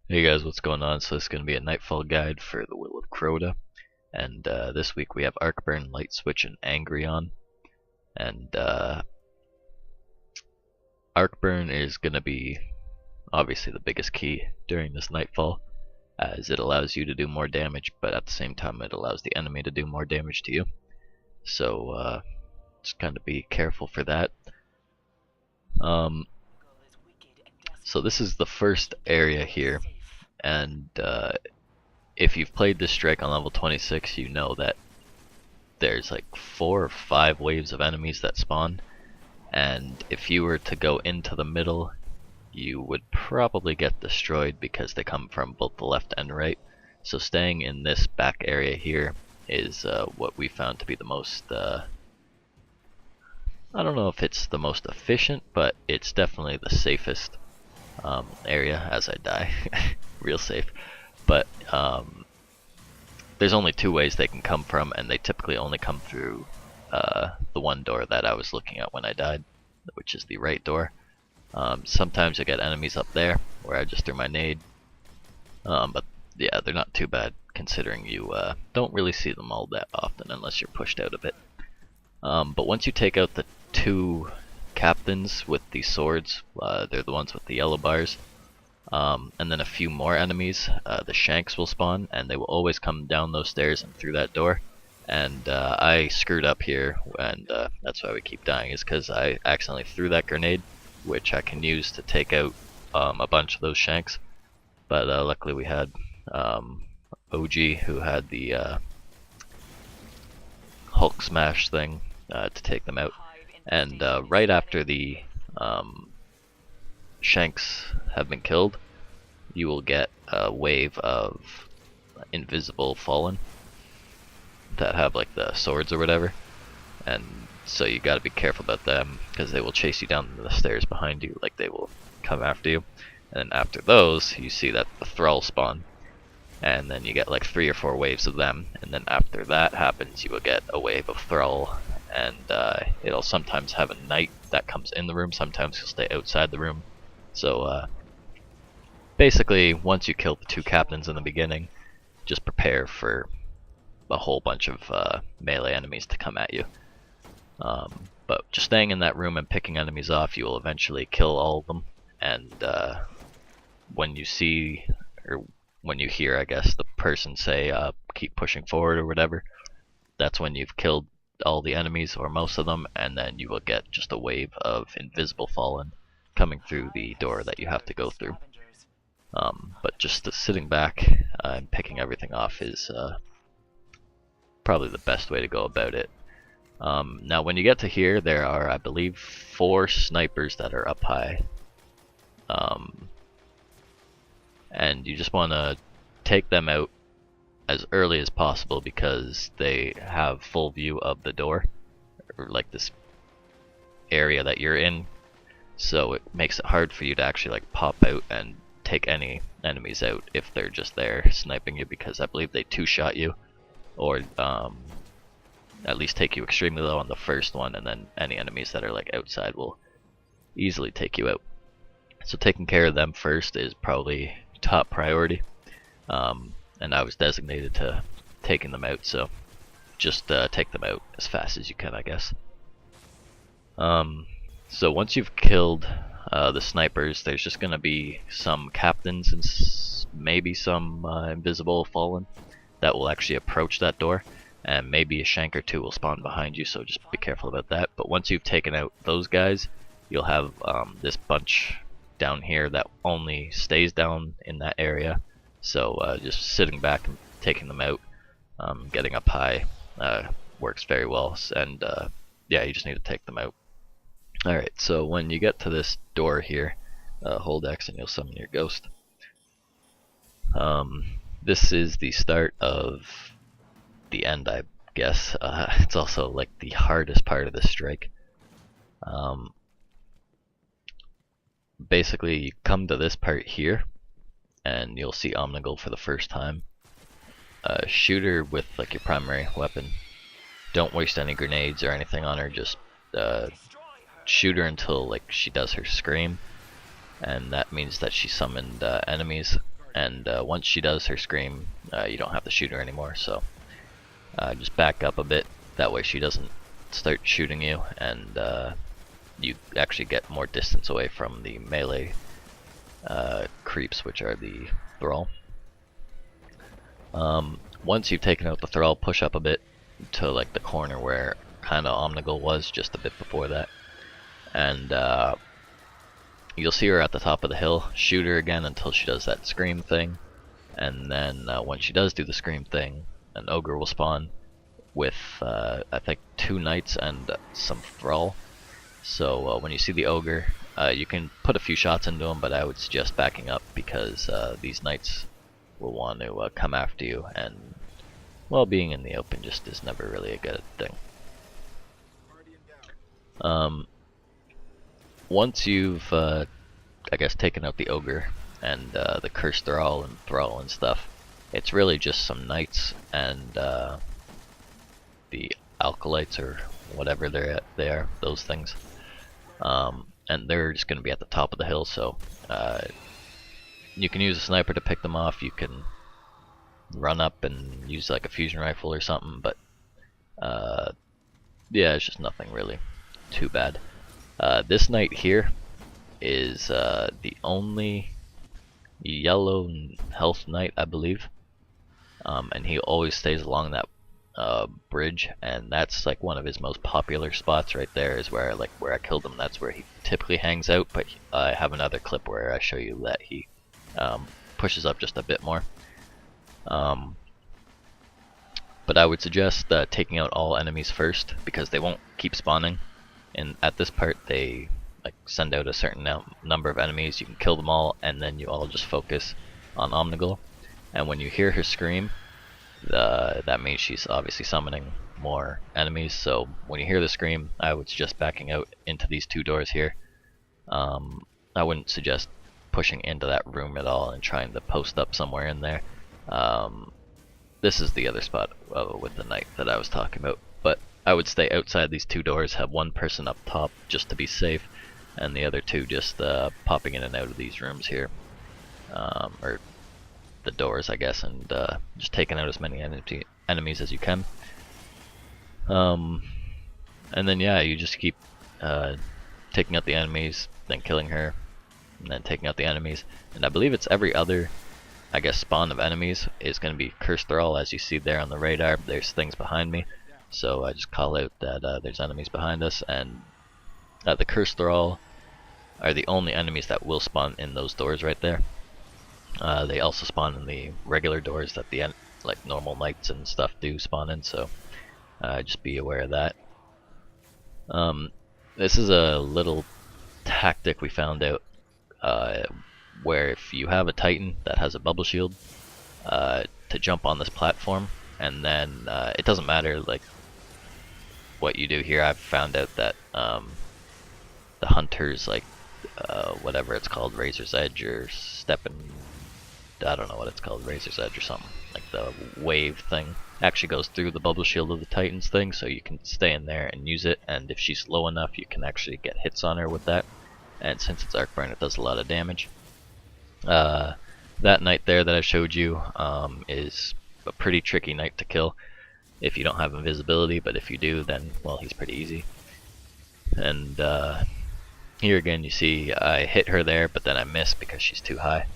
Hey guys, what's going on? So this is going to be a Nightfall guide for the Will of Crota, and this week we have Arcburn, Light Switch, and Angry on. And Arcburn is going to be obviously the biggest key during this Nightfall, as it allows you to do more damage, but at the same time it allows the enemy to do more damage to you. So just kind of be careful for that. So this is the first area here, and if you've played this strike on level 26, you know that there's like 4 or 5 waves of enemies that spawn, and if you were to go into the middle, you would probably get destroyed because they come from both the left and right. So staying in this back area here is what we found to be the most, I don't know if it's the most efficient, but it's definitely the safest area, as I die. Real safe. But there's only 2 ways they can come from, and they typically only come through the one door that I was looking at when I died, which is the right door. Sometimes you get enemies up there, where I just threw my nade. But yeah, they're not too bad, considering you don't really see them all that often unless you're pushed out a bit. But once you take out the 2 captains with the swords, they're the ones with the yellow bars, and then a few more enemies, the shanks will spawn, and they will always come down those stairs and through that door. And I screwed up here, and that's why we keep dying, is because I accidentally threw that grenade, which I can use to take out a bunch of those shanks. But luckily we had OG, who had the Hulk smash thing to take them out. And right after the shanks have been killed, you will get a wave of invisible fallen that have like the swords or whatever, and so you gotta be careful about them, because they will chase you down the stairs behind you, like they will come after you. And then after those, you see that the thrall spawn, and then you get like 3 or 4 waves of them, and then after that happens, you will get a wave of thrall, and it'll sometimes have a knight that comes in the room, sometimes he'll stay outside the room. So basically, once you kill the 2 captains in the beginning, just prepare for a whole bunch of melee enemies to come at you. But just staying in that room and picking enemies off, you will eventually kill all of them. And when you see, or when you hear, I guess, the person say, keep pushing forward or whatever, that's when you've killed all the enemies, or most of them, and then you will get just a wave of invisible fallen coming through the door that you have to go through. But just sitting back and picking everything off is probably the best way to go about it. Now when you get to here, there are, I believe, 4 snipers that are up high. And you just want to take them out as early as possible, because they have full view of the door, or like this area that you're in, so it makes it hard for you to actually like pop out and take any enemies out if they're just there sniping you, because I believe they 2-shot you, or at least take you extremely low on the first one, and then any enemies that are like outside will easily take you out. So taking care of them first is probably top priority, and I was designated to taking them out, so just take them out as fast as you can, I guess. So once you've killed the snipers, there's just going to be some captains and maybe some invisible fallen that will actually approach that door, and maybe a shank or 2 will spawn behind you, so just be careful about that. But once you've taken out those guys, you'll have this bunch down here that only stays down in that area, so just sitting back and taking them out, getting up high, works very well, and yeah, you just need to take them out. Alright, so when you get to this door here, hold X and you'll summon your ghost. This is the start of the end, I guess. It's also like the hardest part of this strike. Basically, you come to this part here, and you'll see Omnigul for the first time. Shoot her with like your primary weapon. Don't waste any grenades or anything on her, just shoot her until like she does her scream, and that means that she summoned enemies, and once she does her scream, you don't have to shoot her anymore. So just back up a bit. That way she doesn't start shooting you, and you actually get more distance away from the melee creeps, which are the thrall. Once you've taken out the thrall, push up a bit to like the corner where kind of Omnigul was just a bit before that, and you'll see her at the top of the hill. Shoot her again until she does that scream thing, and then when she does do the scream thing, an ogre will spawn with I think 2 knights and some thrall. So when you see the ogre, you can put a few shots into him, but I would suggest backing up because these knights will want to come after you, and well, being in the open just is never really a good thing. Once you've I guess taken out the ogre and the cursed thrall and stuff, it's really just some knights and the alkalites or whatever they are, those things. And they're just going to be at the top of the hill, so you can use a sniper to pick them off. You can run up and use like a fusion rifle or something, but yeah, it's just nothing really too bad. This knight here is the only yellow health knight, I believe, and he always stays along that bridge, and that's like one of his most popular spots right there, is where I killed him. That's where he typically hangs out, but I have another clip where I show you that he pushes up just a bit more. But I would suggest taking out all enemies first, because they won't keep spawning, and at this part they like send out a certain number of enemies. You can kill them all, and then you all just focus on Omnigul, and when you hear her scream, that means she's obviously summoning more enemies. So when you hear the scream, I would suggest backing out into these 2 doors here. I wouldn't suggest pushing into that room at all and trying to post up somewhere in there. This is the other spot with the knight that I was talking about, but I would stay outside these 2 doors, have 1 person up top just to be safe, and the other 2 just popping in and out of these rooms here, or the doors, I guess, and just taking out as many enemies as you can. And then yeah, you just keep taking out the enemies, then killing her, and then taking out the enemies. And I believe it's every other, I guess, spawn of enemies is going to be cursed thrall. As you see there on the radar, there's things behind me, so I just call out that there's enemies behind us, and the cursed thrall are the only enemies that will spawn in those doors right there. They also spawn in the regular doors that the like normal knights and stuff do spawn in, so just be aware of that. This is a little tactic we found out, where if you have a Titan that has a bubble shield, to jump on this platform, and then it doesn't matter like what you do here. I've found out that the hunters, like whatever it's called, Razor's Edge or Steppin', I don't know what it's called, Razor's Edge or something, like the wave thing, actually goes through the bubble shield of the Titans thing, so you can stay in there and use it, and if she's low enough you can actually get hits on her with that, and since it's arc burn it does a lot of damage. That knight there that I showed you is a pretty tricky knight to kill if you don't have invisibility, but if you do, then well, he's pretty easy. And here again you see I hit her there, but then I missed because she's too high.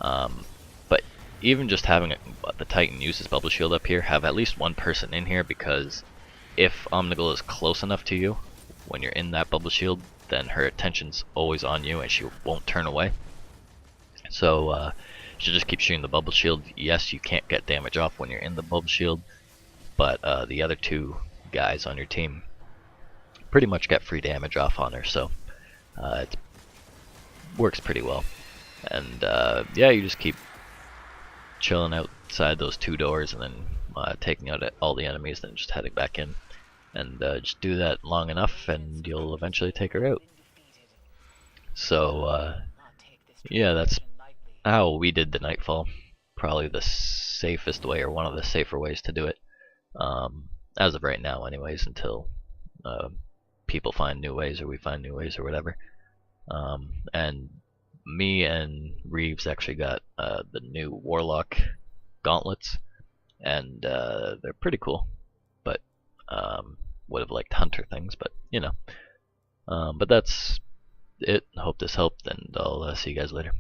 But even just having the Titan use his bubble shield up here, have at least 1 person in here, because if Omnigul is close enough to you when you're in that bubble shield, then her attention's always on you and she won't turn away. So you should just keep shooting the bubble shield. Yes, you can't get damage off when you're in the bubble shield, but the other 2 guys on your team pretty much get free damage off on her, so it works pretty well. And yeah, you just keep chilling outside those 2 doors, and then taking out all the enemies, then just heading back in, and just do that long enough and you'll eventually take her out. So yeah, that's how we did the Nightfall. Probably the safest way, or one of the safer ways to do it, as of right now anyways, until people find new ways or we find new ways or whatever. And me and Reeves actually got the new Warlock gauntlets, and they're pretty cool. But would have liked Hunter things, but you know. But that's it. Hope this helped, and I'll see you guys later.